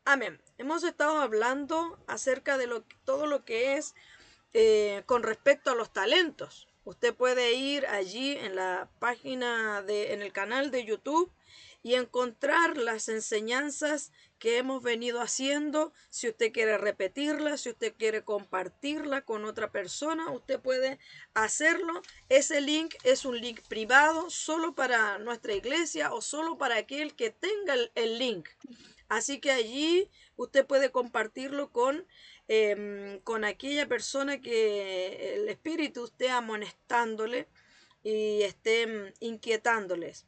Amén. Hemos estado hablando acerca de todo lo que es con respecto a los talentos. Usted puede ir allí en la página en el canal de YouTube y encontrar las enseñanzas que hemos venido haciendo. Si usted quiere repetirla, si usted quiere compartirla con otra persona, usted puede hacerlo. Ese link es un link privado solo para nuestra iglesia o solo para aquel que tenga el link. Así que allí usted puede compartirlo con aquella persona que el Espíritu esté amonestándole y esté inquietándoles.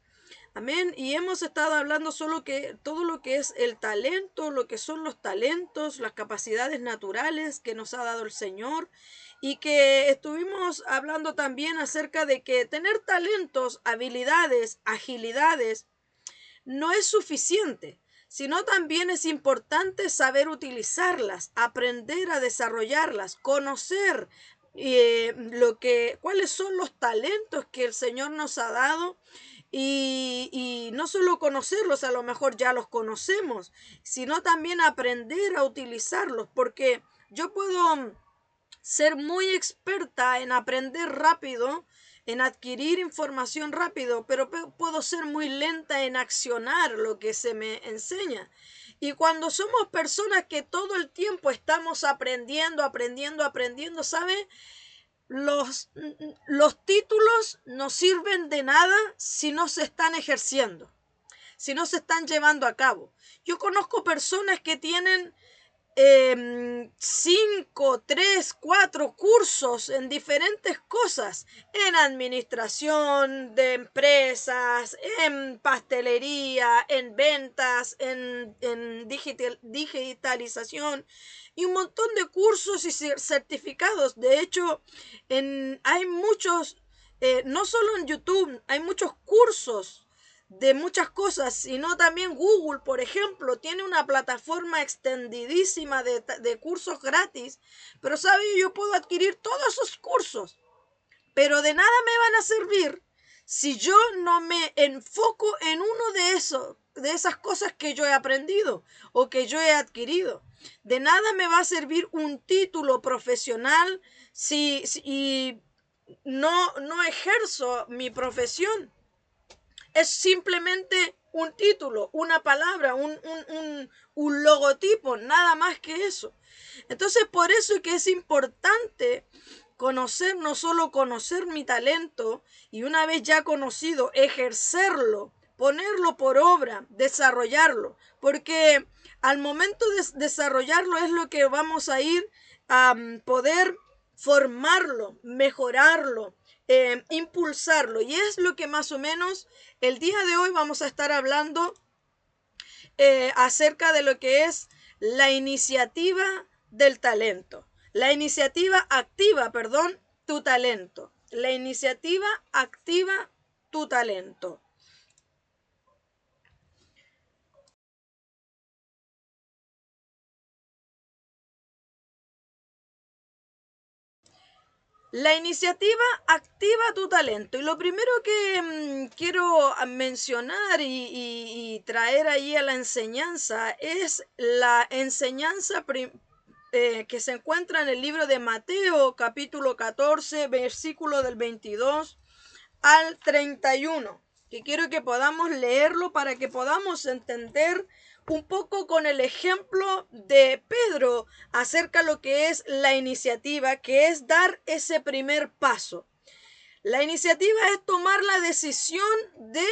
Amén. Y hemos estado hablando solo que todo lo que es el talento, lo que son los talentos, las capacidades naturales que nos ha dado el Señor. Y que estuvimos hablando también acerca de que tener talentos, habilidades, agilidades, no es suficiente, sino también es importante saber utilizarlas, aprender a desarrollarlas, conocer cuáles son los talentos que el Señor nos ha dado y no solo conocerlos, a lo mejor ya los conocemos, sino también aprender a utilizarlos, porque yo puedo ser muy experta en aprender rápido, en adquirir información rápido, pero puedo ser muy lenta en accionar lo que se me enseña. Y cuando somos personas que todo el tiempo estamos aprendiendo, ¿sabe? Los títulos no sirven de nada si no se están ejerciendo, si no se están llevando a cabo. Yo conozco personas que tienen 5, 3, 4 cursos en diferentes cosas, en administración de empresas, en pastelería, en ventas, en digitalización y un montón de cursos y certificados. De hecho, hay muchos, no solo en YouTube, hay muchos cursos de muchas cosas, sino también Google, por ejemplo, tiene una plataforma extendidísima de cursos gratis, pero sabe, yo puedo adquirir todos esos cursos, pero de nada me van a servir si yo no me enfoco en uno de esas cosas que yo he aprendido o que yo he adquirido. De nada me va a servir un título profesional si no ejerzo mi profesión. Es simplemente un título, una palabra, un logotipo, nada más que eso. Entonces, por eso es que es importante conocer, no solo conocer mi talento y una vez ya conocido, ejercerlo, ponerlo por obra, desarrollarlo, porque al momento de desarrollarlo es lo que vamos a ir a poder formarlo, mejorarlo, impulsarlo. Y es lo que más o menos el día de hoy vamos a estar hablando acerca de lo que es la iniciativa del talento. La iniciativa activa, perdón, tu talento. La iniciativa activa tu talento. La iniciativa activa tu talento. Y lo primero que quiero mencionar y traer ahí a la enseñanza es la enseñanza que se encuentra en el libro de Mateo, capítulo 14, versículo del 22 al 31, que quiero que podamos leerlo para que podamos entender un poco con el ejemplo de Pedro acerca de lo que es la iniciativa, que es dar ese primer paso. La iniciativa es tomar la decisión de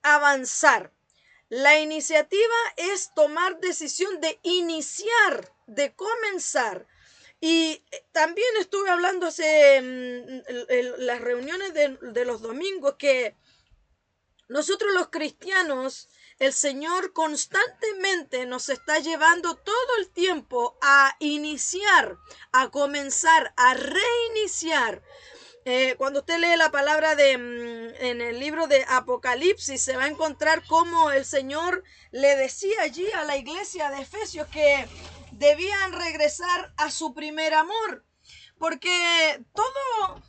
avanzar. La iniciativa es tomar decisión de iniciar, de comenzar. Y también estuve hablando hace las reuniones de los domingos que nosotros los cristianos, el Señor constantemente nos está llevando todo el tiempo a iniciar, a comenzar, a reiniciar. Cuando usted lee la palabra en el libro de Apocalipsis, se va a encontrar cómo el Señor le decía allí a la iglesia de Efesios que debían regresar a su primer amor, porque todo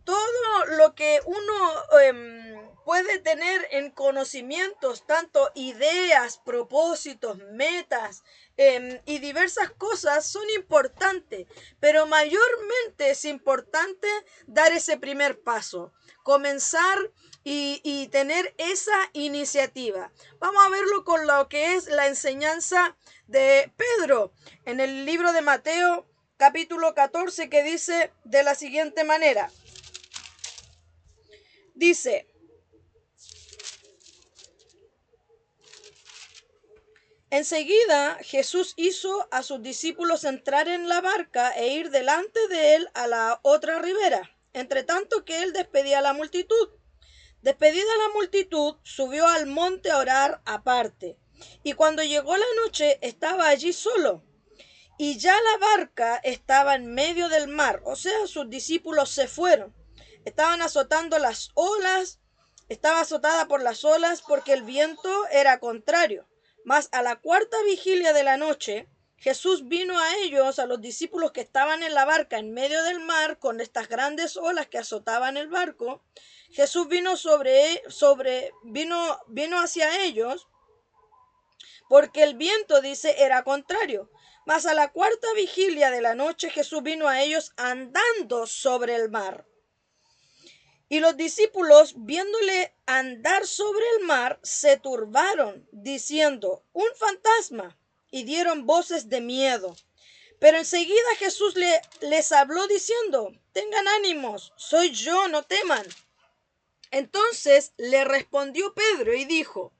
todo lo que uno puede tener en conocimientos, tanto ideas, propósitos, metas y diversas cosas son importantes, pero mayormente es importante dar ese primer paso, comenzar y tener esa iniciativa. Vamos a verlo con lo que es la enseñanza de Pedro en el libro de Mateo capítulo 14, que dice de la siguiente manera. Dice: enseguida Jesús hizo a sus discípulos entrar en la barca e ir delante de él a la otra ribera, entre tanto que él despedía a la multitud. Despedida la multitud, subió al monte a orar aparte. Y cuando llegó la noche, estaba allí solo. Y ya la barca estaba en medio del mar, o sea, sus discípulos se fueron. Estaban azotando las olas, estaba azotada por las olas porque el viento era contrario. Mas a la cuarta vigilia de la noche, Jesús vino a ellos, a los discípulos que estaban en la barca en medio del mar, con estas grandes olas que azotaban el barco. Jesús vino vino hacia ellos, porque el viento, dice, era contrario. Mas a la cuarta vigilia de la noche Jesús vino a ellos andando sobre el mar. Y los discípulos, viéndole andar sobre el mar, se turbaron, diciendo: un fantasma, y dieron voces de miedo. Pero enseguida Jesús les habló diciendo: tengan ánimos, soy yo, no teman. Entonces le respondió Pedro y dijo: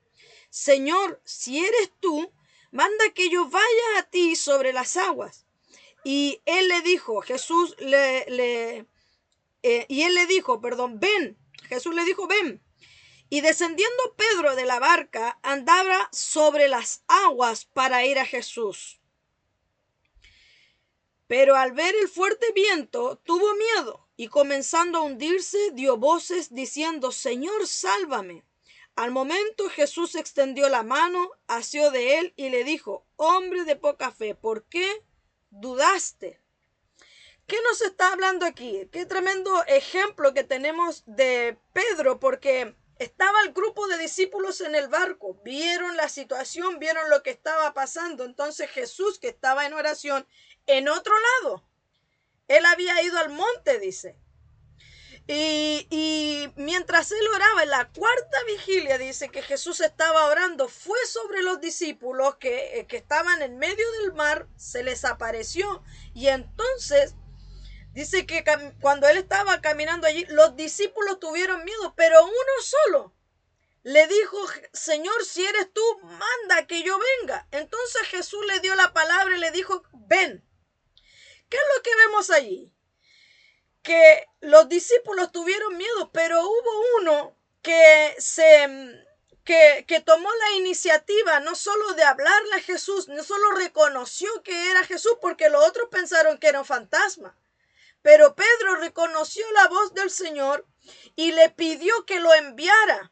Señor, si eres tú, manda que yo vaya a ti sobre las aguas. Y él le dijo, ven. Jesús le dijo, ven. Y descendiendo Pedro de la barca, andaba sobre las aguas para ir a Jesús. Pero al ver el fuerte viento, tuvo miedo, y comenzando a hundirse, dio voces diciendo: Señor, sálvame. Al momento Jesús extendió la mano, asió de él y le dijo: hombre de poca fe, ¿por qué dudaste? ¿Qué nos está hablando aquí? Qué tremendo ejemplo que tenemos de Pedro, porque estaba el grupo de discípulos en el barco, vieron la situación, vieron lo que estaba pasando. Entonces Jesús, que estaba en oración en otro lado, él había ido al monte, dice. Y mientras él oraba en la cuarta vigilia, dice que Jesús estaba orando, fue sobre los discípulos que estaban en medio del mar, se les apareció. Y entonces dice que cuando él estaba caminando allí, los discípulos tuvieron miedo, pero uno solo le dijo: Señor, si eres tú, manda que yo venga. Entonces Jesús le dio la palabra y le dijo: ven. ¿Qué es lo que vemos allí? Que los discípulos tuvieron miedo, pero hubo uno que tomó la iniciativa no solo de hablarle a Jesús, no solo reconoció que era Jesús, porque los otros pensaron que era un fantasma. Pero Pedro reconoció la voz del Señor y le pidió que lo enviara.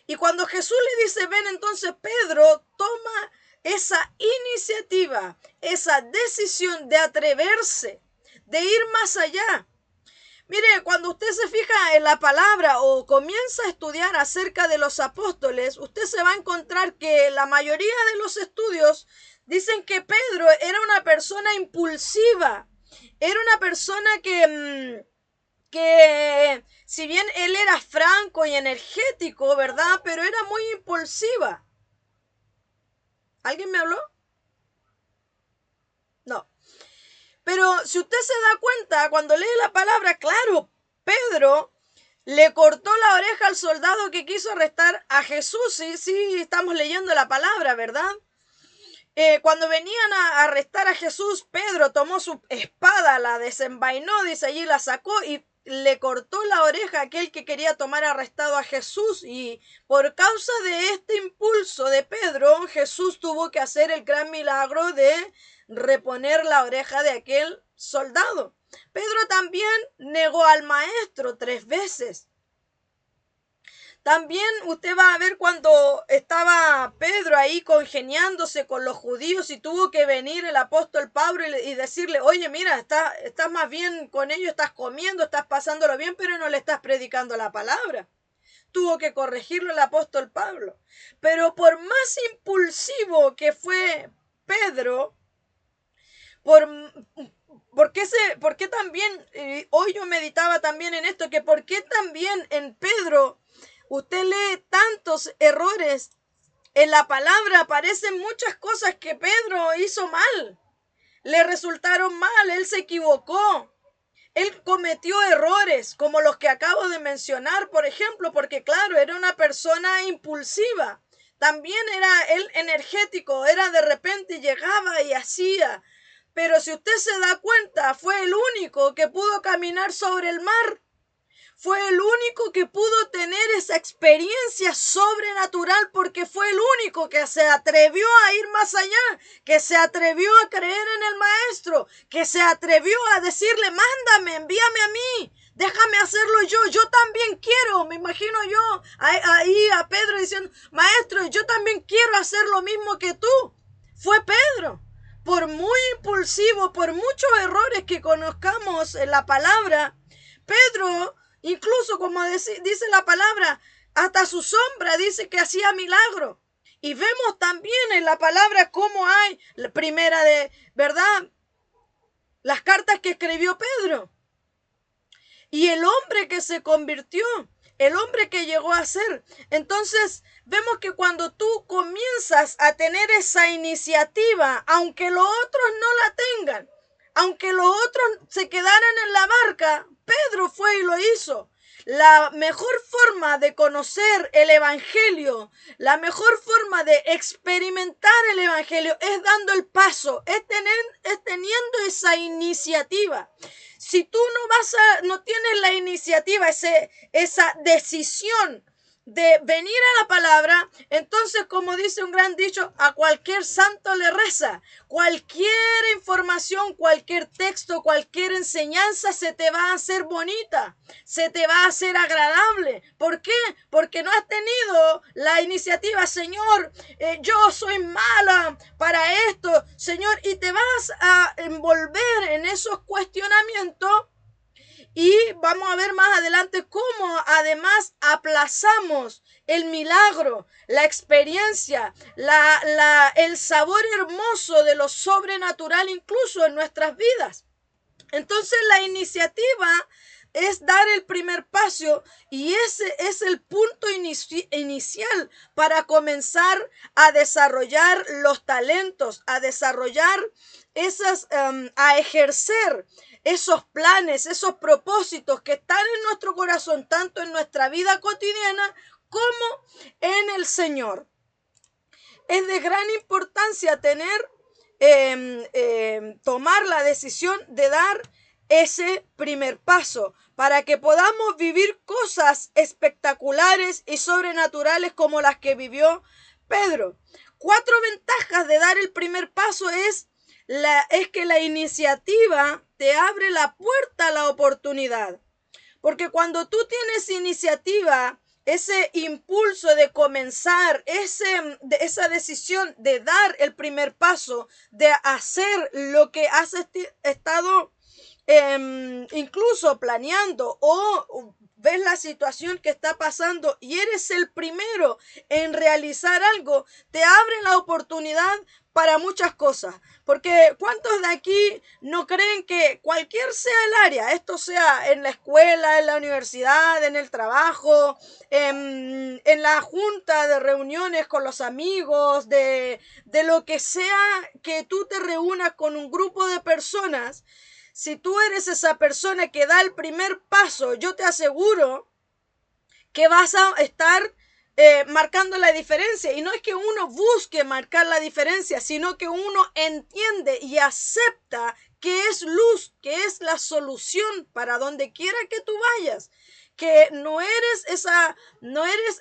Y cuando Jesús le dice ven, entonces Pedro toma esa iniciativa, esa decisión de atreverse, de ir más allá. Mire, cuando usted se fija en la palabra o comienza a estudiar acerca de los apóstoles, usted se va a encontrar que la mayoría de los estudios dicen que Pedro era una persona impulsiva, era una persona que si bien él era franco y energético, ¿verdad? Pero era muy impulsiva. ¿Alguien me habló? No. Pero si usted se da cuenta, cuando lee la palabra, claro, Pedro le cortó la oreja al soldado que quiso arrestar a Jesús. Sí, estamos leyendo la palabra, ¿verdad? Cuando venían a arrestar a Jesús, Pedro tomó su espada, la desenvainó, dice allí, la sacó y le cortó la oreja a aquel que quería tomar arrestado a Jesús. Y por causa de este impulso de Pedro, Jesús tuvo que hacer el gran milagro de reponer la oreja de aquel soldado. Pedro también negó al maestro 3 veces. También usted va a ver cuando estaba Pedro ahí congeniándose con los judíos y tuvo que venir el apóstol Pablo y decirle, oye, mira, estás más bien con ellos, estás comiendo, estás pasándolo bien, pero no le estás predicando la palabra. Tuvo que corregirlo el apóstol Pablo. Pero por más impulsivo que fue Pedro, ¿por qué también, hoy yo meditaba también en esto, que por qué también en Pedro usted lee tantos errores? En la palabra aparecen muchas cosas que Pedro hizo mal, le resultaron mal, él se equivocó. Él cometió errores como los que acabo de mencionar, por ejemplo, porque claro, era una persona impulsiva. También era él energético, era de repente llegaba y hacía. Pero si usted se da cuenta, fue el único que pudo caminar sobre el mar. Fue el único que pudo tener esa experiencia sobrenatural porque fue el único que se atrevió a ir más allá, que se atrevió a creer en el maestro, que se atrevió a decirle, mándame, envíame a mí, déjame hacerlo yo también quiero. Me imagino yo ahí a Pedro diciendo, maestro, yo también quiero hacer lo mismo que tú. Fue Pedro. Por muy impulsivo, por muchos errores que conozcamos en la palabra, Pedro, incluso como dice la palabra, hasta su sombra dice que hacía milagro. Y vemos también en la palabra cómo hay la primera de, ¿verdad? Las cartas que escribió Pedro. Y el hombre que se convirtió, el hombre que llegó a ser. Entonces, vemos que cuando tú comienzas a tener esa iniciativa, aunque los otros no la tengan, aunque los otros se quedaran en la barca, Pedro fue y lo hizo. La mejor forma de conocer el evangelio, la mejor forma de experimentar el evangelio es dando el paso, es teniendo esa iniciativa. Si tú no tienes la iniciativa, esa decisión de venir a la palabra, entonces, como dice un gran dicho, a cualquier santo le reza. Cualquier información, cualquier texto, cualquier enseñanza se te va a hacer bonita, se te va a hacer agradable. ¿Por qué? Porque no has tenido la iniciativa, Señor, yo soy mala para esto, Señor, y te vas a envolver en esos cuestionamientos. Y vamos a ver más adelante cómo además aplazamos el milagro, la experiencia, el sabor hermoso de lo sobrenatural incluso en nuestras vidas. Entonces la iniciativa es dar el primer paso y ese es el punto inicial para comenzar a desarrollar los talentos, a desarrollar a ejercer esos planes, esos propósitos que están en nuestro corazón, tanto en nuestra vida cotidiana como en el Señor. Es de gran importancia tomar la decisión de dar ese primer paso para que podamos vivir cosas espectaculares y sobrenaturales como las que vivió Pedro. 4 ventajas de dar el primer paso es que la iniciativa te abre la puerta a la oportunidad. Porque cuando tú tienes iniciativa, ese impulso de comenzar, esa decisión de dar el primer paso, de hacer lo que has estado incluso planeando o ves la situación que está pasando y eres el primero en realizar algo, te abre la oportunidad para muchas cosas. Porque ¿cuántos de aquí no creen que cualquier sea el área, esto sea en la escuela, en la universidad, en el trabajo, en la junta de reuniones con los amigos, de lo que sea que tú te reúnas con un grupo de personas? Si tú eres esa persona que da el primer paso, yo te aseguro que vas a estar marcando la diferencia. Y no es que uno busque marcar la diferencia, sino que uno entiende y acepta que es luz, que es la solución para donde quiera que tú vayas. Que no eres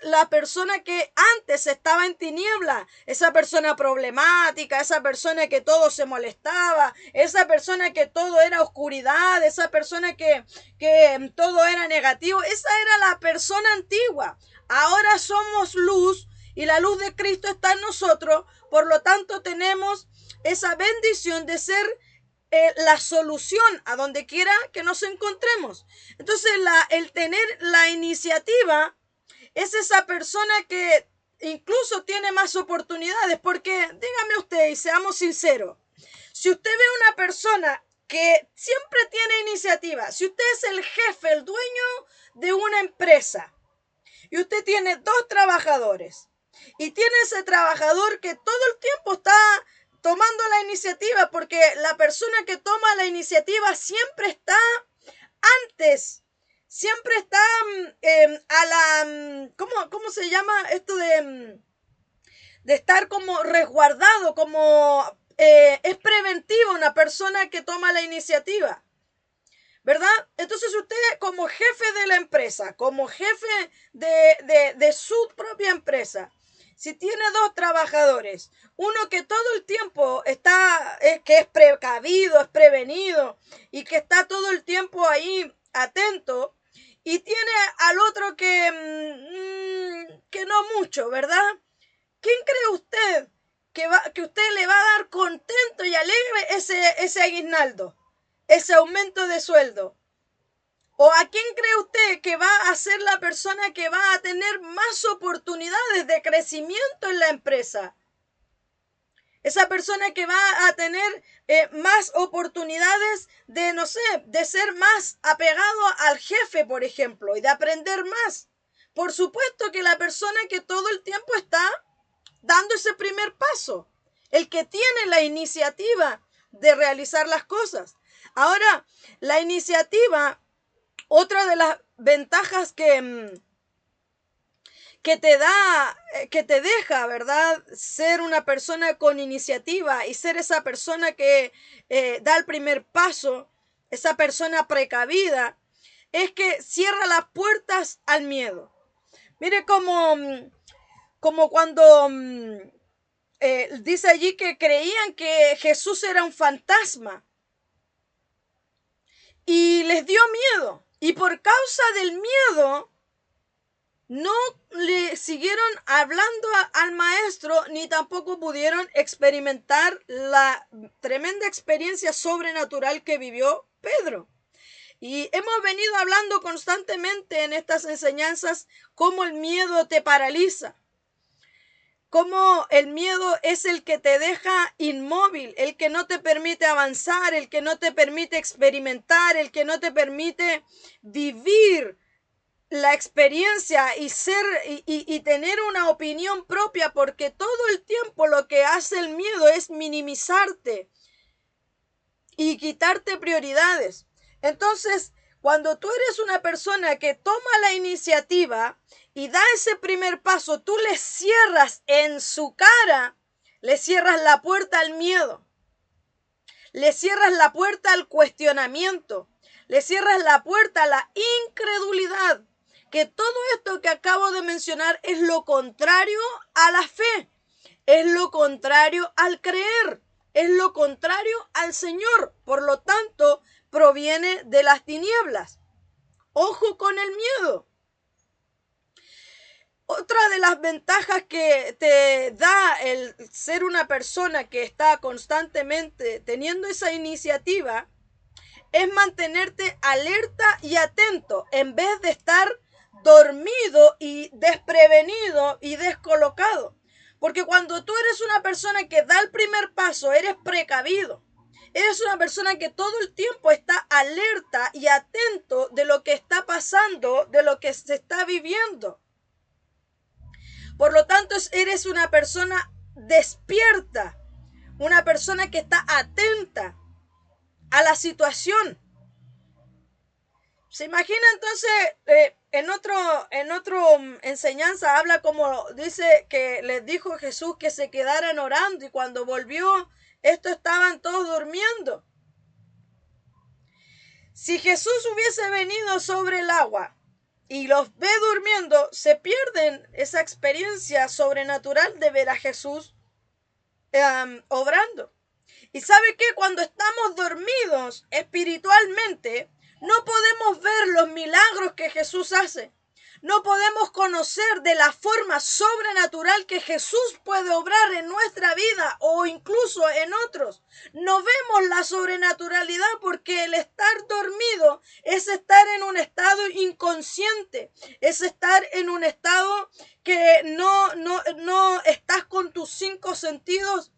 la persona que antes estaba en tiniebla, esa persona problemática, esa persona que todo se molestaba, esa persona que todo era oscuridad, esa persona que todo era negativo. Esa era la persona antigua. Ahora somos luz y la luz de Cristo está en nosotros. Por lo tanto, tenemos esa bendición de ser la solución a donde quiera que nos encontremos. Entonces, el tener la iniciativa es esa persona que incluso tiene más oportunidades, porque dígame usted y seamos sinceros, si usted ve una persona que siempre tiene iniciativa, si usted es el jefe, el dueño de una empresa y usted tiene 2 trabajadores y tiene ese trabajador que todo el tiempo está tomando la iniciativa, porque la persona que toma la iniciativa siempre está antes, siempre está a la, ¿cómo se llama esto de estar como resguardado, como es preventivo una persona que toma la iniciativa, ¿verdad? Entonces usted como jefe de la empresa, como jefe de su propia empresa, si tiene 2 trabajadores, uno que todo el tiempo está, que es precavido, es prevenido y que está todo el tiempo ahí atento, y tiene al otro que no mucho, ¿verdad? ¿Quién cree usted que usted le va a dar contento y alegre ese aguinaldo, ese aumento de sueldo? ¿O a quién cree usted que va a ser la persona que va a tener más oportunidades de crecimiento en la empresa? Esa persona que va a tener más oportunidades de, no sé, de ser más apegado al jefe, por ejemplo, y de aprender más. Por supuesto que la persona que todo el tiempo está dando ese primer paso, el que tiene la iniciativa de realizar las cosas. Ahora, la iniciativa, otra de las ventajas que te deja, ¿verdad? Ser una persona con iniciativa y ser esa persona que da el primer paso, esa persona precavida, es que cierra las puertas al miedo. Mire como cuando dice allí que creían que Jesús era un fantasma y les dio miedo. Y por causa del miedo no le siguieron hablando al maestro, ni tampoco pudieron experimentar la tremenda experiencia sobrenatural que vivió Pedro. Y hemos venido hablando constantemente en estas enseñanzas cómo el miedo te paraliza, cómo el miedo es el que te deja inmóvil, el que no te permite avanzar, el que no te permite experimentar, el que no te permite vivir la experiencia y tener una opinión propia, porque todo el tiempo lo que hace el miedo es minimizarte y quitarte prioridades. Entonces, cuando tú eres una persona que toma la iniciativa y da ese primer paso, tú le cierras en su cara, le cierras la puerta al miedo, le cierras la puerta al cuestionamiento, le cierras la puerta a la incredulidad. Que todo esto que acabo de mencionar es lo contrario a la fe, es lo contrario al creer, es lo contrario al Señor. Por lo tanto, proviene de las tinieblas. Ojo con el miedo. Otra de las ventajas que te da el ser una persona que está constantemente teniendo esa iniciativa es mantenerte alerta y atento en vez de estar dormido y desprevenido y descolocado. Porque cuando tú eres una persona que da el primer paso, eres precavido. Eres una persona que todo el tiempo está alerta y atento de lo que está pasando, de lo que se está viviendo. Por lo tanto, eres una persona despierta, una persona que está atenta a la situación. Se imagina entonces, en otro enseñanza habla como dice que les dijo Jesús que se quedaran orando, y cuando volvió, estos estaban todos durmiendo. Si Jesús hubiese venido sobre el agua y los ve durmiendo, se pierden esa experiencia sobrenatural de ver a Jesús obrando. Y sabe que cuando estamos dormidos espiritualmente, no podemos ver los milagros que Jesús hace. no podemos conocer de la forma sobrenatural que Jesús puede obrar en nuestra vida o incluso en otros. No vemos la sobrenaturalidad porque el estar dormido es estar en un estado inconsciente, es estar en un estado que no estás con tus 5 sentidos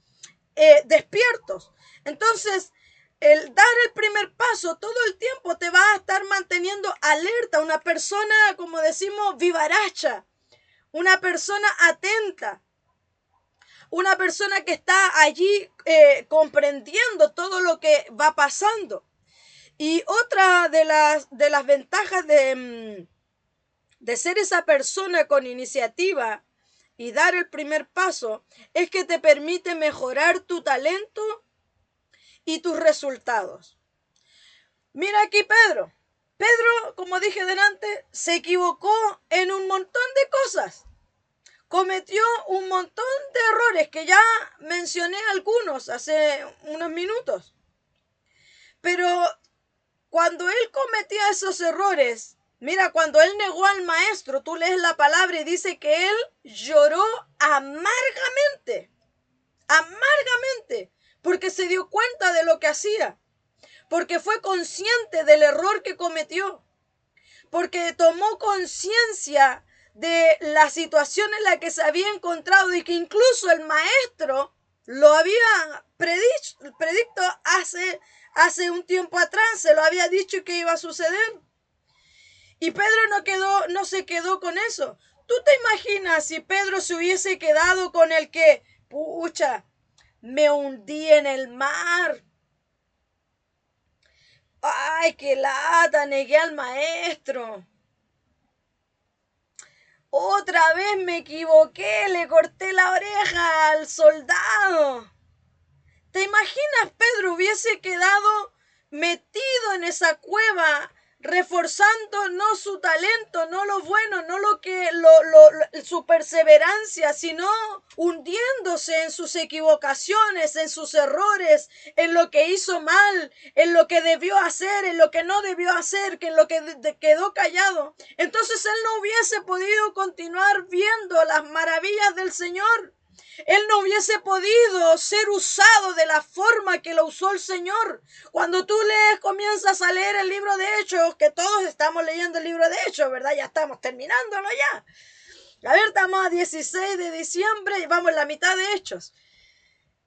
despiertos. Entonces, el dar el primer paso todo el tiempo te va a estar manteniendo alerta, una persona, como decimos, vivaracha, una persona atenta, una persona que está allí comprendiendo todo lo que va pasando. Y otra de las ventajas de ser esa persona con iniciativa y dar el primer paso es que te permite mejorar tu talento y tus resultados. Mira aquí Pedro. Pedro, como dije delante, se equivocó en un montón de cosas. Cometió un montón de errores que ya mencioné algunos hace unos minutos. Pero cuando él cometía esos errores, mira, cuando él negó al maestro, tú lees la palabra y dice que él lloró amargamente, porque se dio cuenta de lo que hacía, porque fue consciente del error que cometió, porque tomó conciencia de la situación en la que se había encontrado y que incluso el maestro lo había predicto hace un tiempo atrás, se lo había dicho que iba a suceder. Y Pedro no se quedó con eso. ¿Tú te imaginas si Pedro se hubiese quedado con el que, pucha, me hundí en el mar? Ay, qué lata, negué al maestro. Otra vez me equivoqué, le corté la oreja al soldado. ¿Te imaginas Pedro hubiese quedado metido en esa cueva, reforzando no su talento, no lo bueno, no su perseverancia, sino hundiéndose en sus equivocaciones, en sus errores, en lo que hizo mal, en lo que debió hacer, en lo que no debió hacer, en lo que quedó callado? Entonces él no hubiese podido continuar viendo las maravillas del Señor. Él no hubiese podido ser usado de la forma que lo usó el Señor. Cuando tú comienzas a leer el libro de Hechos, que todos estamos leyendo el libro de Hechos, ¿verdad? Ya estamos terminándolo ya. A ver, estamos a 16 de diciembre y vamos a la mitad de Hechos,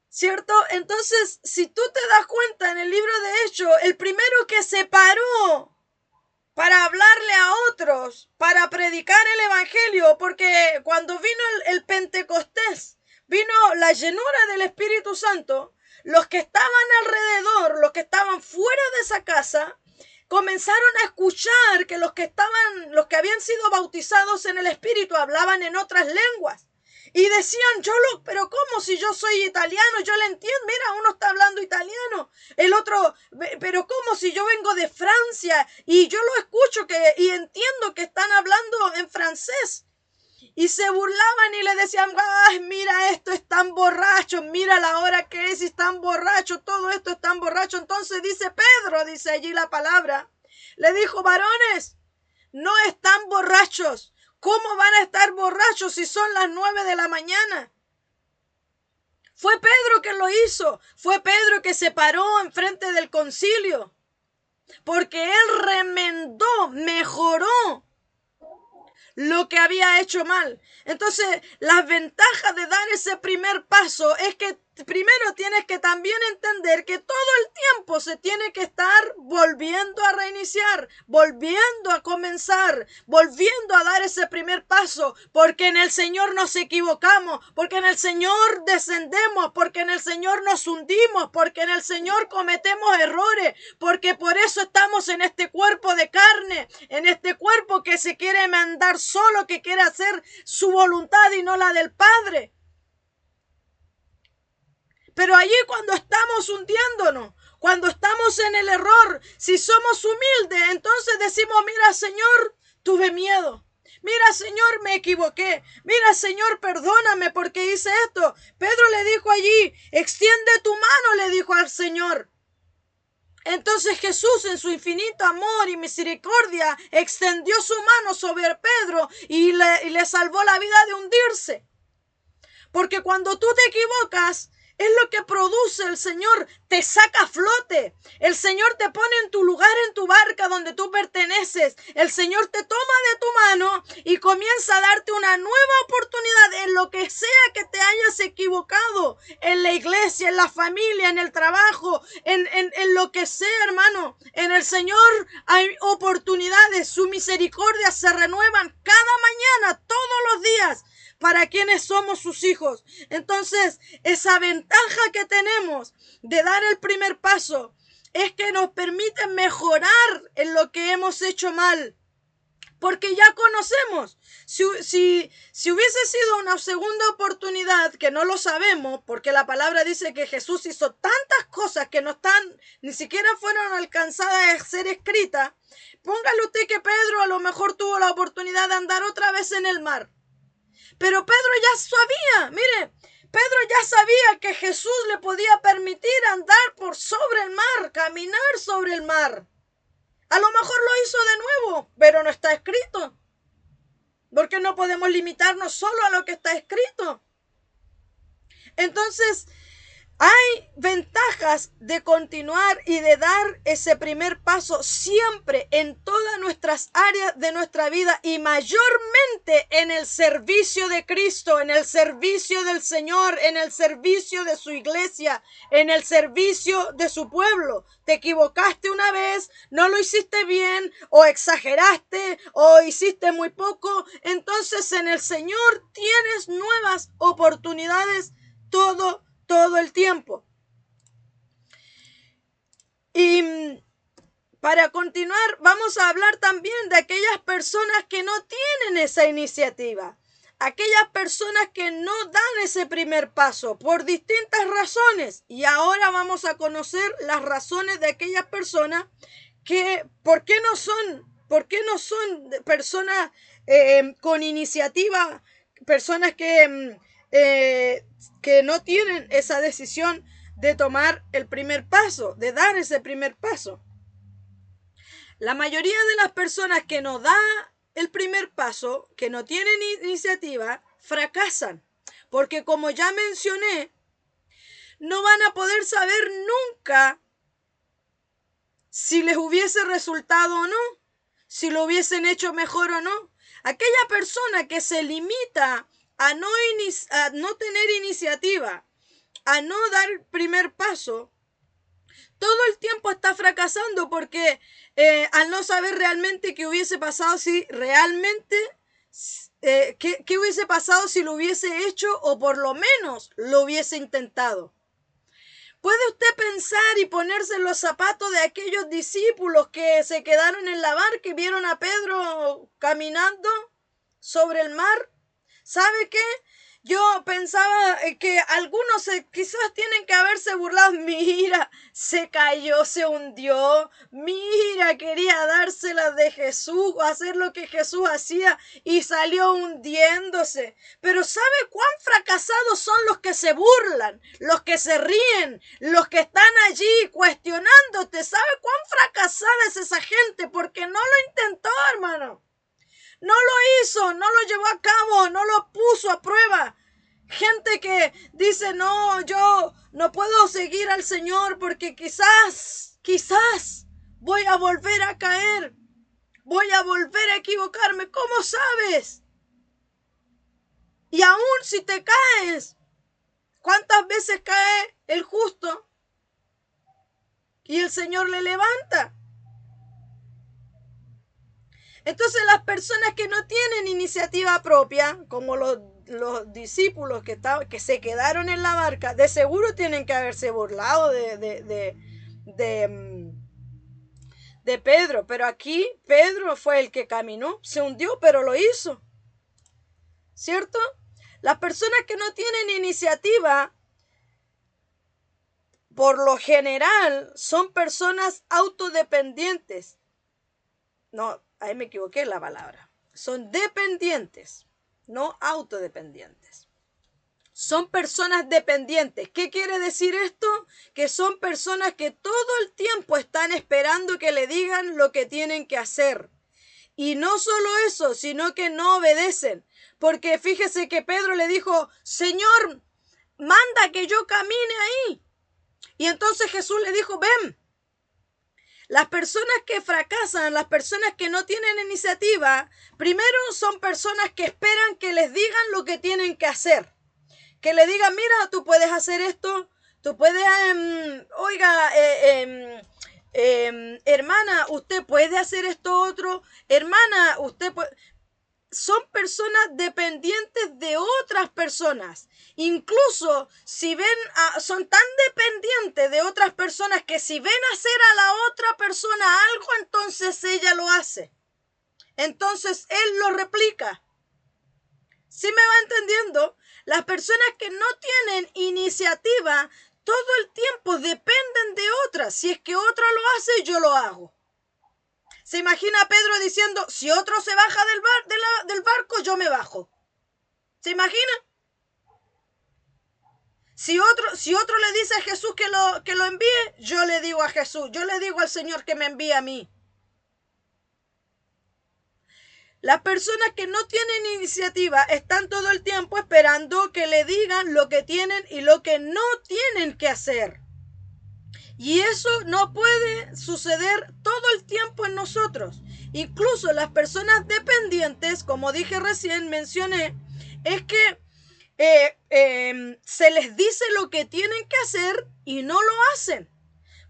¿cierto? Entonces, si tú te das cuenta en el libro de Hechos, el primero que se paró para hablarle a otros, para predicar el evangelio, porque cuando vino el Pentecostés, vino la llenura del Espíritu Santo, los que estaban alrededor, los que estaban fuera de esa casa, comenzaron a escuchar que los que habían sido bautizados en el Espíritu hablaban en otras lenguas. Y decían, pero ¿cómo si yo soy italiano? Yo le entiendo, mira, uno está hablando italiano, el otro, pero ¿cómo si yo vengo de Francia y yo lo escucho y entiendo que están hablando en francés? Y se burlaban y le decían, ay, mira, esto están borrachos, mira la hora que es y están borrachos, todo esto están borrachos. Entonces dice Pedro, dice allí la palabra, le dijo, varones, no están borrachos. ¿Cómo van a estar borrachos si son las 9 de la mañana? Fue Pedro que lo hizo. Fue Pedro que se paró enfrente del concilio. Porque él remendó, mejoró lo que había hecho mal. Entonces, las ventajas de dar ese primer paso es que primero tienes que también entender que todo el tiempo se tiene que estar volviendo a reiniciar, volviendo a comenzar, volviendo a dar ese primer paso, porque en el Señor nos equivocamos, porque en el Señor descendemos, porque en el Señor nos hundimos, porque en el Señor cometemos errores, porque por eso estamos en este cuerpo de carne, en este cuerpo que se quiere mandar solo, que quiere hacer su voluntad y no la del Padre. Pero allí cuando estamos hundiéndonos, cuando estamos en el error, si somos humildes, entonces decimos, mira Señor, tuve miedo. Mira Señor, me equivoqué. Mira Señor, perdóname porque hice esto. Pedro le dijo allí, extiende tu mano, le dijo al Señor. Entonces Jesús, en su infinito amor y misericordia, extendió su mano sobre Pedro y le salvó la vida de hundirse. Porque cuando tú te equivocas, es lo que produce el Señor, te saca a flote. El Señor te pone en tu lugar, en tu barca donde tú perteneces. El Señor te toma de tu mano y comienza a darte una nueva oportunidad en lo que sea que te hayas equivocado. En la iglesia, en la familia, en el trabajo, en lo que sea, hermano. En el Señor hay oportunidades. Su misericordia se renuevan cada mañana, todos los días, para quienes somos sus hijos. Entonces, esa ventaja que tenemos de dar el primer paso es que nos permite mejorar en lo que hemos hecho mal. Porque ya conocemos. Si hubiese sido una segunda oportunidad, que no lo sabemos, porque la palabra dice que Jesús hizo tantas cosas que no están, ni siquiera fueron alcanzadas a ser escritas. Póngale usted que Pedro a lo mejor tuvo la oportunidad de andar otra vez en el mar. Pero Pedro ya sabía, mire, Pedro ya sabía que Jesús le podía permitir andar por sobre el mar, caminar sobre el mar. A lo mejor lo hizo de nuevo, pero no está escrito. Porque no podemos limitarnos solo a lo que está escrito. Entonces, hay ventajas de continuar y de dar ese primer paso siempre en todas nuestras áreas de nuestra vida y mayormente en el servicio de Cristo, en el servicio del Señor, en el servicio de su iglesia, en el servicio de su pueblo. Te equivocaste una vez, no lo hiciste bien, o exageraste, o hiciste muy poco. Entonces en el Señor tienes nuevas oportunidades todo el tiempo. Y para continuar, vamos a hablar también de aquellas personas que no tienen esa iniciativa. Aquellas personas que no dan ese primer paso por distintas razones. Y ahora vamos a conocer las razones de aquellas personas que, ¿por qué no son personas con iniciativa? Personas que no tienen esa decisión de tomar el primer paso, de dar ese primer paso. La mayoría de las personas que no da el primer paso, que no tienen iniciativa, fracasan. Porque como ya mencioné, no van a poder saber nunca si les hubiese resultado o no, si lo hubiesen hecho mejor o no. Aquella persona que se limita a no tener iniciativa, a no dar el primer paso, todo el tiempo está fracasando porque al no saber realmente qué hubiese pasado si realmente, qué hubiese pasado si lo hubiese hecho o por lo menos lo hubiese intentado. ¿Puede usted pensar y ponerse en los zapatos de aquellos discípulos que se quedaron en la barca y vieron a Pedro caminando sobre el mar? ¿Sabe qué? Yo pensaba que algunos quizás tienen que haberse burlado. Mira, se cayó, se hundió. Mira, quería dárselas de Jesús, hacer lo que Jesús hacía y salió hundiéndose. Pero ¿sabe cuán fracasados son los que se burlan, los que se ríen, los que están allí cuestionándote? ¿Sabe cuán fracasada es esa gente? Porque no lo intentó, hermano. No lo hizo, no lo llevó a cabo, no lo puso a prueba. Gente que dice, no, yo no puedo seguir al Señor porque quizás voy a volver a caer, voy a volver a equivocarme. ¿Cómo sabes? Y aún si te caes, ¿cuántas veces cae el justo? Y el Señor le levanta. Entonces las personas que no tienen iniciativa propia, como los discípulos que se quedaron en la barca, de seguro tienen que haberse burlado de Pedro. Pero aquí Pedro fue el que caminó, se hundió, pero lo hizo. ¿Cierto? Las personas que no tienen iniciativa, por lo general, son personas autodependientes. No, ahí me equivoqué en la palabra. Son dependientes, no autodependientes. son personas dependientes. ¿Qué quiere decir esto? Que son personas que todo el tiempo están esperando que le digan lo que tienen que hacer. Y no solo eso, sino que no obedecen. Porque fíjese que Pedro le dijo, Señor, manda que yo camine ahí. Y entonces Jesús le dijo, ven. Las personas que fracasan, las personas que no tienen iniciativa, primero son personas que esperan que les digan lo que tienen que hacer. Que le digan, mira, tú puedes hacer esto, tú puedes, oiga, hermana, usted puede hacer esto otro, hermana, usted puede... Son personas dependientes de otras personas. Incluso si ven, son tan dependientes de otras personas que si ven hacer a la otra persona algo, entonces ella lo hace. Entonces él lo replica. ¿Sí me va entendiendo? Las personas que no tienen iniciativa todo el tiempo dependen de otras. Si es que otra lo hace, yo lo hago. Se imagina a Pedro diciendo, si otro se baja del barco, yo me bajo. ¿Se imagina? Si otro le dice a Jesús que lo envíe, yo le digo a Jesús, yo le digo al Señor que me envíe a mí. Las personas que no tienen iniciativa están todo el tiempo esperando que le digan lo que tienen y lo que no tienen que hacer. Y eso no puede suceder todo el tiempo en nosotros. Incluso las personas dependientes, como dije recién, mencioné, es que se les dice lo que tienen que hacer y no lo hacen.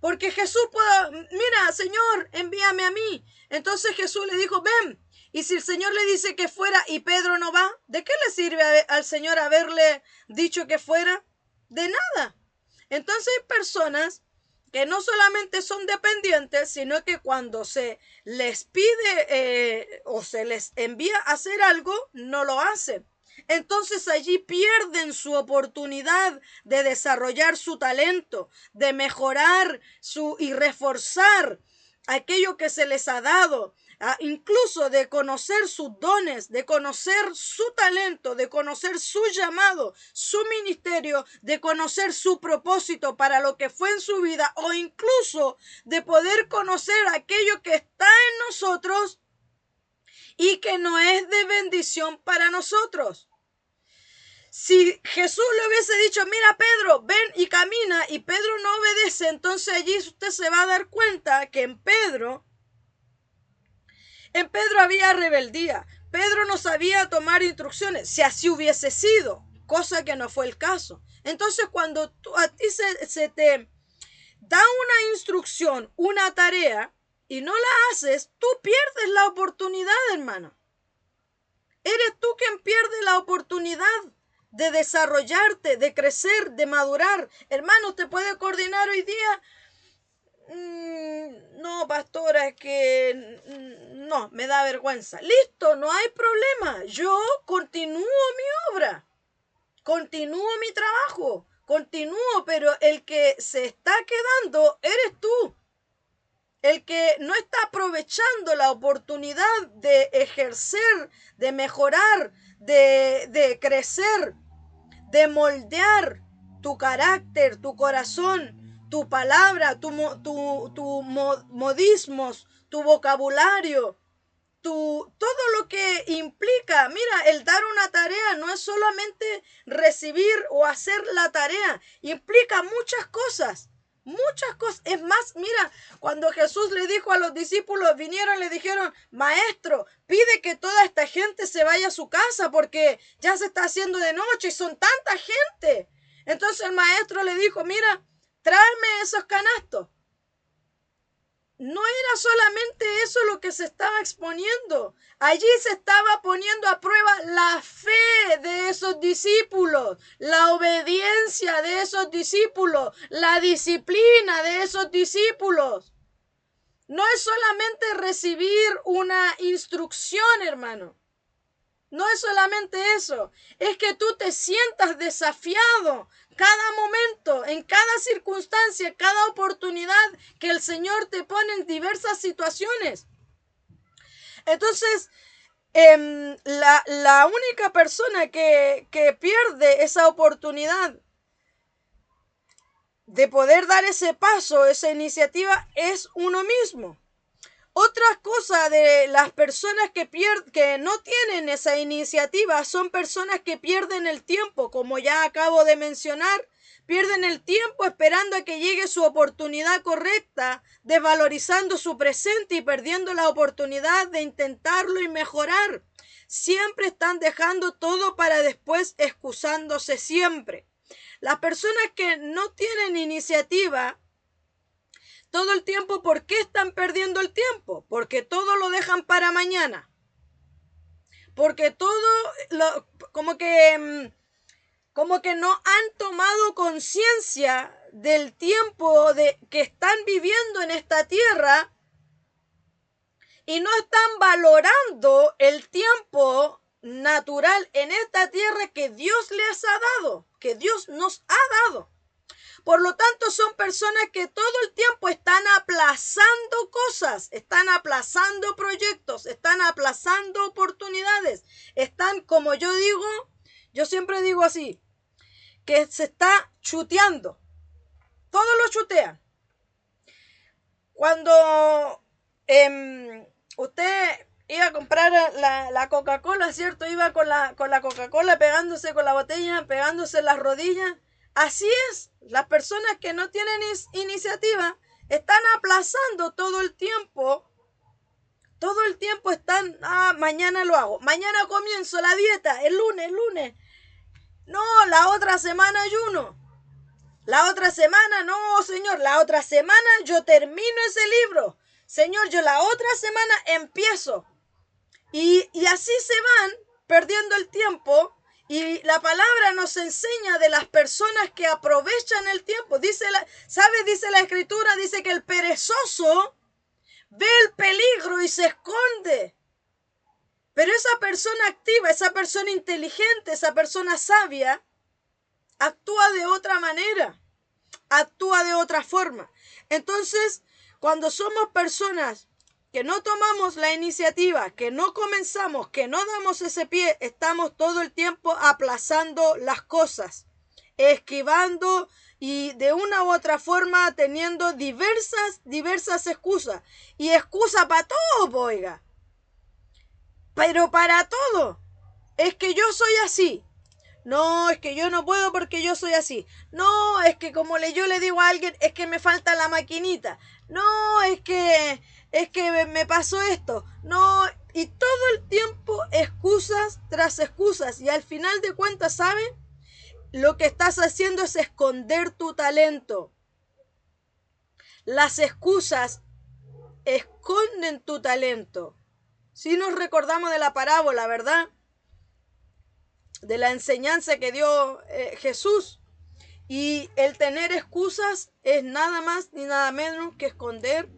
Porque Jesús puede, mira, Señor, envíame a mí. Entonces Jesús le dijo, ven. Y si el Señor le dice que fuera y Pedro no va, ¿de qué le sirve al Señor haberle dicho que fuera? De nada. Entonces hay personas que no solamente son dependientes, sino que cuando se les pide o se les envía a hacer algo, no lo hacen. Entonces allí pierden su oportunidad de desarrollar su talento, de mejorar y reforzar aquello que se les ha dado, incluso de conocer sus dones, de conocer su talento, de conocer su llamado, su ministerio, de conocer su propósito para lo que fue en su vida, o incluso de poder conocer aquello que está en nosotros y que no es de bendición para nosotros. Si Jesús le hubiese dicho, mira Pedro, ven y camina, y Pedro no obedece, entonces allí usted se va a dar cuenta que en Pedro había rebeldía. Pedro no sabía tomar instrucciones, si así hubiese sido, cosa que no fue el caso. Entonces cuando a ti se te da una instrucción, una tarea, y no la haces, tú pierdes la oportunidad, hermano. Eres tú quien pierde la oportunidad de desarrollarte, de crecer, de madurar. Hermano, ¿te puede coordinar hoy día? No, pastora, es que no, me da vergüenza. Listo, no hay problema. Yo continúo mi obra, continúo mi trabajo, continúo, pero el que se está quedando eres tú. El que no está aprovechando la oportunidad de ejercer, de mejorar, de crecer, de moldear tu carácter, tu corazón, tu palabra, tu modismos, tu vocabulario, todo lo que implica. Mira, el dar una tarea no es solamente recibir o hacer la tarea, implica muchas cosas. Muchas cosas. Es más, mira, cuando Jesús le dijo a los discípulos, vinieron y le dijeron, maestro, pide que toda esta gente se vaya a su casa porque ya se está haciendo de noche y son tanta gente. Entonces el maestro le dijo, mira, tráeme esos canastos. No era solamente eso lo que se estaba exponiendo. Allí se estaba poniendo a prueba la fe de esos discípulos, la obediencia de esos discípulos, la disciplina de esos discípulos. No es solamente recibir una instrucción, hermano. No es solamente eso, es que tú te sientas desafiado cada momento, en cada circunstancia, cada oportunidad que el Señor te pone en diversas situaciones. Entonces, La única persona que pierde esa oportunidad de poder dar ese paso, esa iniciativa, es uno mismo. Otra cosa de las personas que no tienen esa iniciativa son personas que pierden el tiempo, como ya acabo de mencionar, pierden el tiempo esperando a que llegue su oportunidad correcta, desvalorizando su presente y perdiendo la oportunidad de intentarlo y mejorar. Siempre están dejando todo para después, excusándose siempre. Las personas que no tienen iniciativa todo el tiempo, ¿por qué están perdiendo el tiempo? Porque todo lo dejan para mañana. Porque como que no han tomado conciencia del tiempo que están viviendo en esta tierra y no están valorando el tiempo natural en esta tierra que Dios les ha dado, que Dios nos ha dado. Por lo tanto, son personas que todo el tiempo están aplazando cosas, están aplazando proyectos, están aplazando oportunidades, están, como yo siempre digo así, que se está chuteando. Todos lo chutean. Cuando usted iba a comprar la Coca-Cola, ¿cierto? Iba con la Coca-Cola pegándose con la botella, pegándose en las rodillas. Así es, las personas que no tienen iniciativa están aplazando todo el tiempo están, mañana lo hago, mañana comienzo la dieta, el lunes. No, la otra semana ayuno. La otra semana, no, señor, la otra semana yo termino ese libro. Señor, yo la otra semana empiezo. Y así se van perdiendo el tiempo. Y la palabra nos enseña de las personas que aprovechan el tiempo. Dice la escritura, dice que el perezoso ve el peligro y se esconde. Pero esa persona activa, esa persona inteligente, esa persona sabia, actúa de otra manera, actúa de otra forma. Entonces, cuando somos personas que no tomamos la iniciativa, que no comenzamos, que no damos ese pie, estamos todo el tiempo aplazando las cosas, esquivando y de una u otra forma teniendo diversas excusas. Y excusa para todo, oiga. Pero para todo. Es que yo soy así. No, es que yo no puedo porque yo soy así. No, es que como yo le digo a alguien, es que me falta la maquinita. No, es que me pasó esto. No, y todo el tiempo excusas tras excusas. Y al final de cuentas, ¿saben? Lo que estás haciendo es esconder tu talento. Las excusas esconden tu talento. Si nos recordamos de la parábola, ¿verdad? De la enseñanza que dio Jesús. Y el tener excusas es nada más ni nada menos que esconder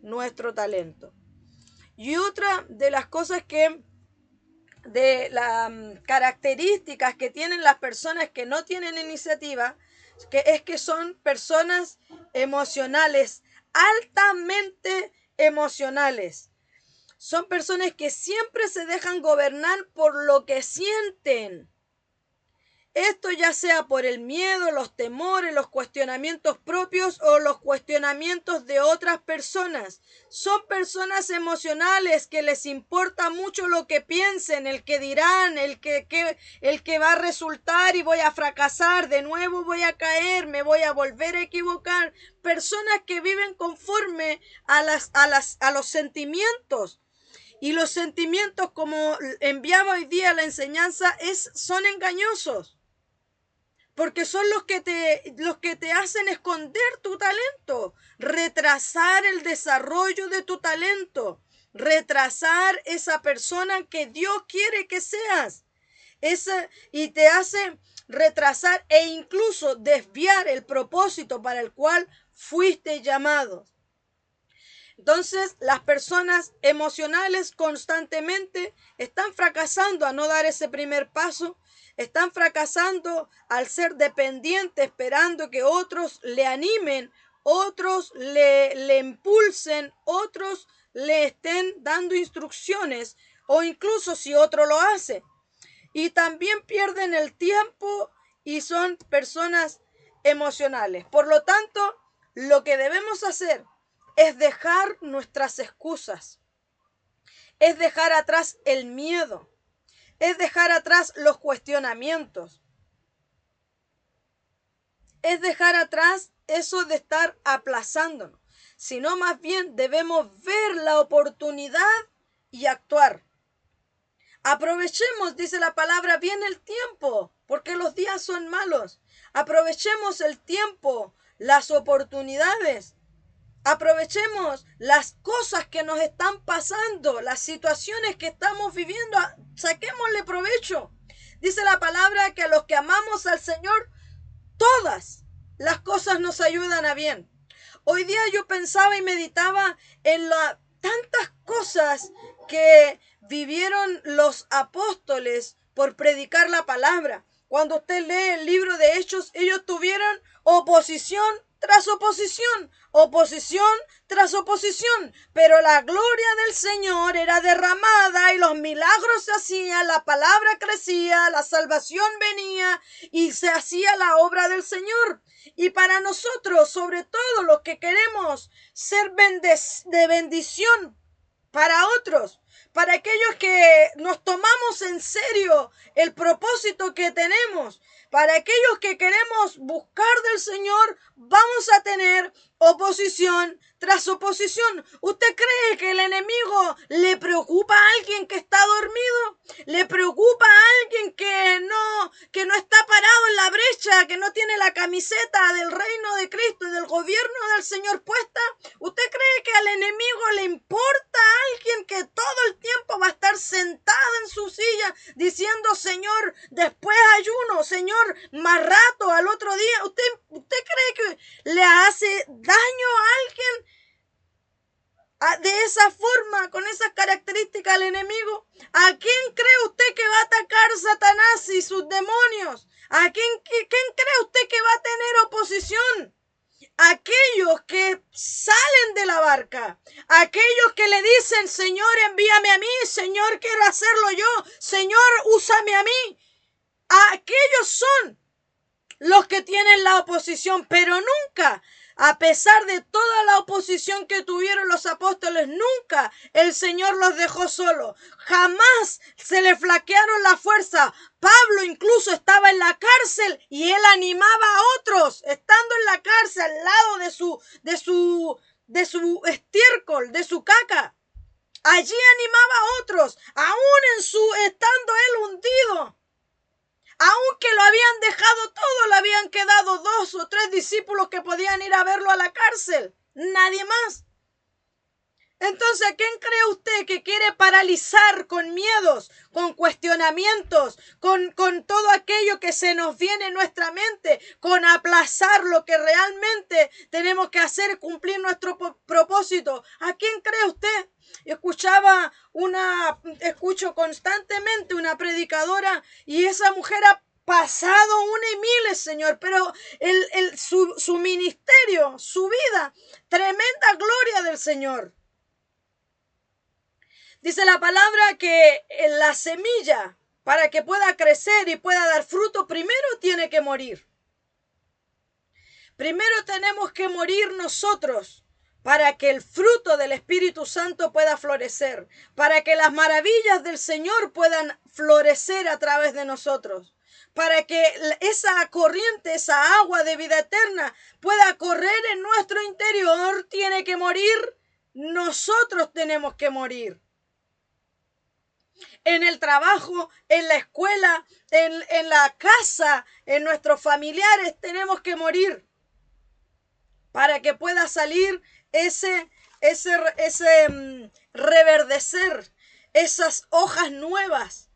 nuestro talento. Y otra de las cosas de las características que tienen las personas que no tienen iniciativa, es que son personas emocionales, altamente emocionales. Son personas que siempre se dejan gobernar por lo que sienten. Esto ya sea por el miedo, los temores, los cuestionamientos propios o los cuestionamientos de otras personas. Son personas emocionales que les importa mucho lo que piensen, el que dirán, el que va a resultar y voy a fracasar, de nuevo voy a caer, me voy a volver a equivocar. Personas que viven conforme a los sentimientos. Y los sentimientos, como enviaba hoy día la enseñanza, son engañosos. Porque son los que te hacen esconder tu talento, retrasar el desarrollo de tu talento, retrasar esa persona que Dios quiere que seas. Y te hace retrasar e incluso desviar el propósito para el cual fuiste llamado. Entonces, las personas emocionales constantemente están fracasando a no dar ese primer paso, están fracasando al ser dependientes, esperando que otros le animen, otros le impulsen, otros le estén dando instrucciones, o incluso si otro lo hace. Y también pierden el tiempo y son personas emocionales. Por lo tanto, lo que debemos hacer es dejar nuestras excusas, es dejar atrás el miedo, es dejar atrás los cuestionamientos, es dejar atrás eso de estar aplazándonos, sino más bien debemos ver la oportunidad y actuar. Aprovechemos, dice la palabra, bien el tiempo, porque los días son malos. Aprovechemos el tiempo, las oportunidades. Aprovechemos las cosas que nos están pasando, las situaciones que estamos viviendo. Saquémosle provecho. Dice la palabra que a los que amamos al Señor, todas las cosas nos ayudan a bien. Hoy día yo pensaba y meditaba en tantas cosas que vivieron los apóstoles por predicar la palabra. Cuando usted lee el libro de Hechos, ellos tuvieron oposición tras oposición, oposición tras oposición, pero la gloria del Señor era derramada y los milagros se hacían, la palabra crecía, la salvación venía y se hacía la obra del Señor. Y para nosotros, sobre todo los que queremos ser de bendición para otros, para aquellos que nos tomamos en serio el propósito que tenemos, para aquellos que queremos buscar del Señor, vamos a tener oposición tras oposición. ¿Usted cree que el enemigo le preocupa a alguien que está dormido? ¿Le preocupa a alguien que no está parado en la brecha, que no tiene la camiseta del reino de Cristo y del gobierno del Señor puesta? ¿Usted cree que al enemigo le importa a alguien que todo el tiempo va a estar sentado en su silla diciendo, Señor, después ayuno, Señor, más rato, al otro día? ¿Usted cree que le hace daño a alguien de esa forma, con esas características al enemigo? ¿A quién cree usted que va a atacar Satanás y sus demonios? ¿A quién cree usted que va a tener oposición? Aquellos que salen de la barca, aquellos que le dicen, Señor, envíame a mí, Señor, quiero hacerlo yo, Señor, úsame a mí. Aquellos son los que tienen la oposición, pero nunca, a pesar de toda la oposición que tuvieron los apóstoles, nunca el Señor los dejó solos. Jamás se le flaquearon la fuerza. Pablo incluso estaba en la cárcel y él animaba a otros, estando en la cárcel al lado de su estiércol, de su caca. Allí animaba a otros, aún estando él hundido. Aunque lo habían dejado todo, le habían quedado 2 o 3 discípulos que podían ir a verlo a la cárcel. Nadie más. Entonces, ¿a quién cree usted que quiere paralizar con miedos, con cuestionamientos, con todo aquello que se nos viene en nuestra mente, con aplazar lo que realmente tenemos que hacer, cumplir nuestro propósito? ¿A quién cree usted? Escucho constantemente una predicadora y esa mujer ha pasado una y miles, Señor, pero su ministerio, su vida, tremenda gloria del Señor. Dice la palabra que la semilla, para que pueda crecer y pueda dar fruto, primero tiene que morir. Primero tenemos que morir nosotros para que el fruto del Espíritu Santo pueda florecer, para que las maravillas del Señor puedan florecer a través de nosotros, para que esa corriente, esa agua de vida eterna pueda correr en nuestro interior. Tiene que morir, nosotros tenemos que morir. En el trabajo, en la escuela, en la casa, en nuestros familiares, tenemos que morir para que pueda salir ese reverdecer, esas hojas nuevas,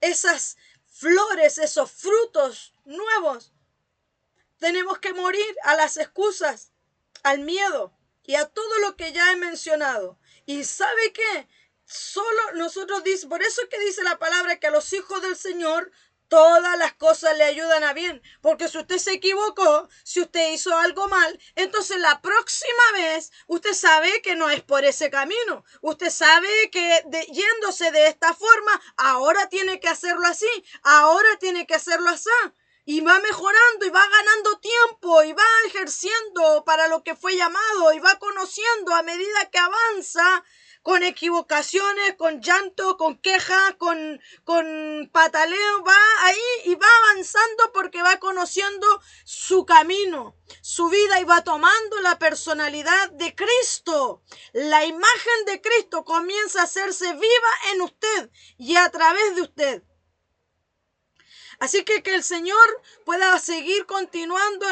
esas flores, esos frutos nuevos. Tenemos que morir a las excusas, al miedo y a todo lo que ya he mencionado. ¿Y sabe qué? Solo nosotros por eso es que dice la palabra que a los hijos del Señor Todas las cosas le ayudan a bien, porque si usted se equivocó, si usted hizo algo mal, entonces la próxima vez usted sabe que no es por ese camino. Usted sabe que yéndose de esta forma, ahora tiene que hacerlo así, ahora tiene que hacerlo así. Y va mejorando y va ganando tiempo y va ejerciendo para lo que fue llamado y va conociendo a medida que avanza, con equivocaciones, con llanto, con quejas, con pataleo, va ahí y va avanzando porque va conociendo su camino, su vida, y va tomando la personalidad de Cristo. La imagen de Cristo comienza a hacerse viva en usted y a través de usted. Así que el Señor pueda seguir continuando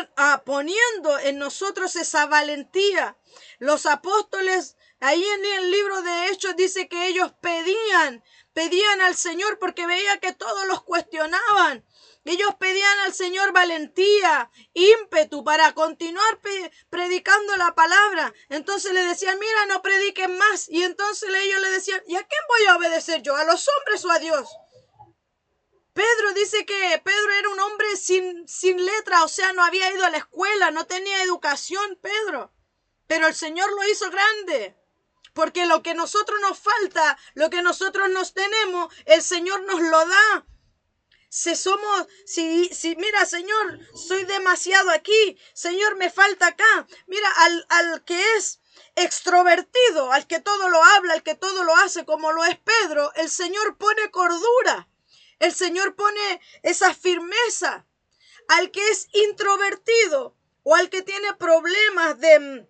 poniendo en nosotros esa valentía. Los apóstoles, ahí en el libro de Hechos, dice que ellos pedían al Señor porque veía que todos los cuestionaban. Ellos pedían al Señor valentía, ímpetu para continuar predicando la palabra. Entonces le decían, mira, no prediquen más. Y entonces ellos le decían, ¿y a quién voy a obedecer yo? ¿A los hombres o a Dios? Pedro dice que Pedro era un hombre sin letra, o sea, no había ido a la escuela, no tenía educación, Pedro. Pero el Señor lo hizo grande. Porque lo que nosotros nos falta, lo que nosotros nos tenemos, el Señor nos lo da. Mira, Señor, soy demasiado aquí. Señor, me falta acá. Mira, al que es extrovertido, al que todo lo habla, al que todo lo hace, como lo es Pedro, el Señor pone cordura. El Señor pone esa firmeza. Al que es introvertido o al que tiene problemas de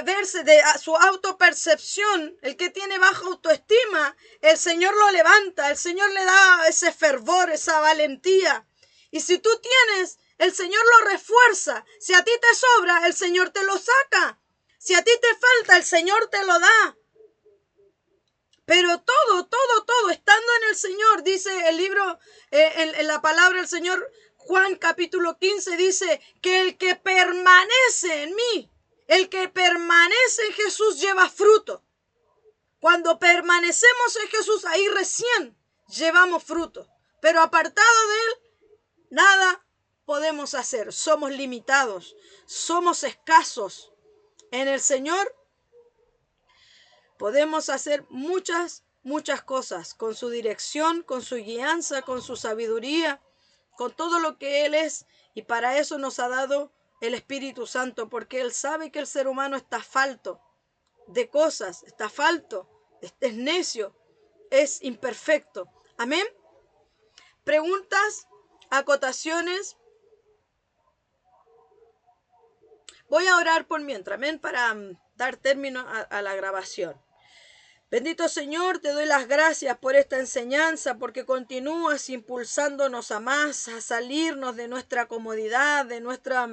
verse, de su autopercepción, el que tiene baja autoestima, el Señor lo levanta, el Señor le da ese fervor, esa valentía. Y si tú tienes, el Señor lo refuerza. Si a ti te sobra, el Señor te lo saca. Si a ti te falta, el Señor te lo da. Pero todo, estando en el Señor, dice el libro, en la palabra del Señor, Juan capítulo 15, dice que el que permanece en mí, el que permanece en Jesús lleva fruto. Cuando permanecemos en Jesús, ahí recién llevamos fruto. Pero apartado de Él, nada podemos hacer. Somos limitados, somos escasos. En el Señor podemos hacer muchas cosas con su dirección, con su guianza, con su sabiduría, con todo lo que Él es. Y para eso nos ha dado el Espíritu Santo, porque Él sabe que el ser humano está falto de cosas, está falto, es necio, es imperfecto. Amén. Preguntas, acotaciones. Voy a orar por mientras, amén, para dar término a la grabación. Bendito Señor, te doy las gracias por esta enseñanza, porque continúas impulsándonos a más, a salirnos de nuestra comodidad, de nuestra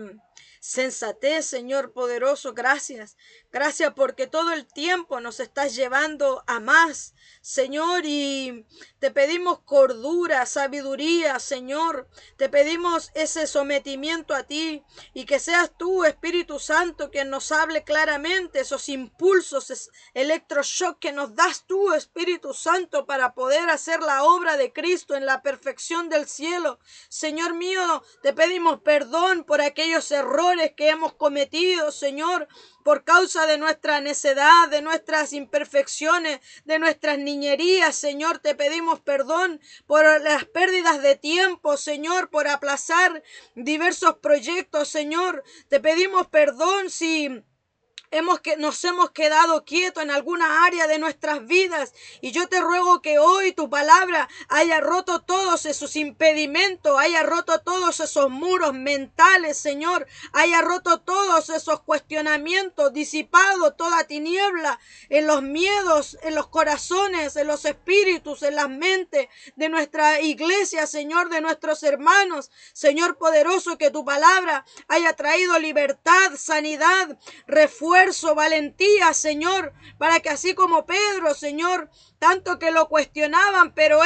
sensatez, Señor poderoso. Gracias. Gracias porque todo el tiempo nos estás llevando a más, Señor, y te pedimos cordura, sabiduría, Señor. Te pedimos ese sometimiento a ti y que seas tú, Espíritu Santo, quien nos hable claramente, esos impulsos, electroshock que nos das tú, Espíritu Santo, para poder hacer la obra de Cristo en la perfección del cielo. Señor mío, te pedimos perdón por aquellos errores que hemos cometido, Señor, por causa de nuestra necedad, de nuestras imperfecciones, de nuestras niñerías, Señor. Te pedimos perdón por las pérdidas de tiempo, Señor, por aplazar diversos proyectos, Señor. Te pedimos perdón si nos hemos quedado quietos en alguna área de nuestras vidas, y yo te ruego que hoy tu palabra haya roto todos esos impedimentos, haya roto todos esos muros mentales, Señor, haya roto todos esos cuestionamientos, disipado toda tiniebla en los miedos, en los corazones, en los espíritus, en las mentes de nuestra iglesia, Señor, de nuestros hermanos. Señor poderoso, que tu palabra haya traído libertad, sanidad, refuerzo, valentía, Señor, para que así como Pedro, Señor, tanto que lo cuestionaban, pero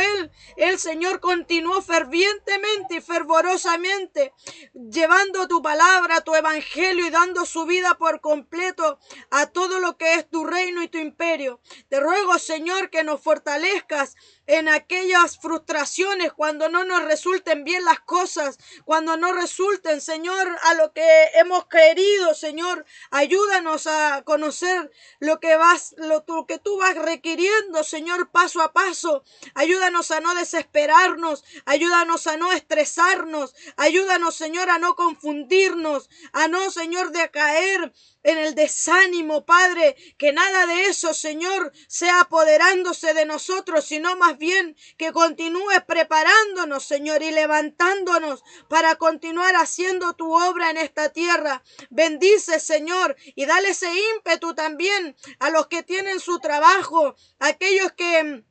el Señor continuó fervientemente y fervorosamente llevando tu palabra, tu evangelio y dando su vida por completo a todo lo que es tu reino y tu imperio. Te ruego, Señor, que nos fortalezcas en aquellas frustraciones cuando no nos resulten bien las cosas, cuando no resulten, Señor, a lo que hemos querido, Señor. Ayúdanos a conocer lo que tú vas requiriendo, Señor, paso a paso. Ayúdanos a no desesperarnos, ayúdanos a no estresarnos, ayúdanos, Señor, a no confundirnos, a no, Señor, decaer en el desánimo, Padre, que nada de eso, Señor, sea apoderándose de nosotros, sino más bien que continúe preparándonos, Señor, y levantándonos para continuar haciendo tu obra en esta tierra. Bendice, Señor, y dale ese ímpetu también a los que tienen su trabajo, a aquellos que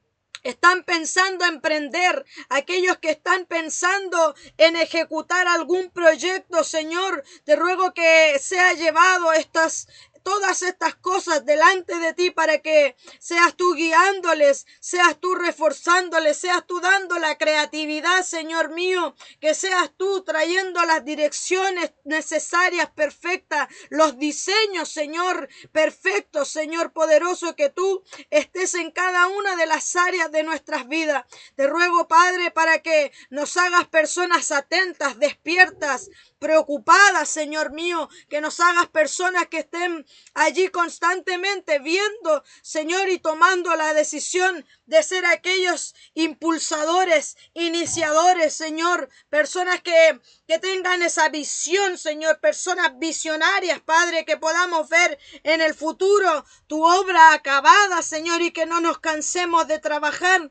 están pensando emprender, aquellos que están pensando en ejecutar algún proyecto, Señor, te ruego que sea llevado todas estas cosas delante de ti para que seas tú guiándoles, seas tú reforzándoles, seas tú dando la creatividad, Señor mío, que seas tú trayendo las direcciones necesarias, perfectas, los diseños, Señor, perfectos, Señor poderoso, que tú estés en cada una de las áreas de nuestras vidas. Te ruego, Padre, para que nos hagas personas atentas, despiertas, preocupadas, Señor mío, que nos hagas personas que estén allí constantemente viendo, Señor, y tomando la decisión de ser aquellos impulsadores, iniciadores, Señor, personas que tengan esa visión, Señor, personas visionarias, Padre, que podamos ver en el futuro tu obra acabada, Señor, y que no nos cansemos de trabajar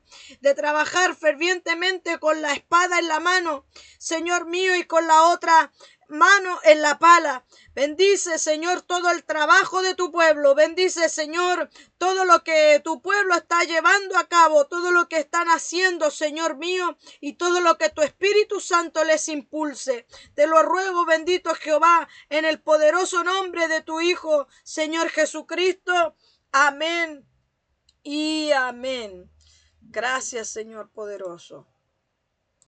fervientemente con la espada en la mano, Señor mío, y con la otra mano en la pala. Bendice, Señor, todo el trabajo de tu pueblo. Bendice, Señor, todo lo que tu pueblo está llevando a cabo, todo lo que están haciendo, Señor mío, y todo lo que tu Espíritu Santo les impulse. Te lo ruego, bendito Jehová, en el poderoso nombre de tu Hijo, Señor Jesucristo. Amén y amén. Gracias, Señor poderoso.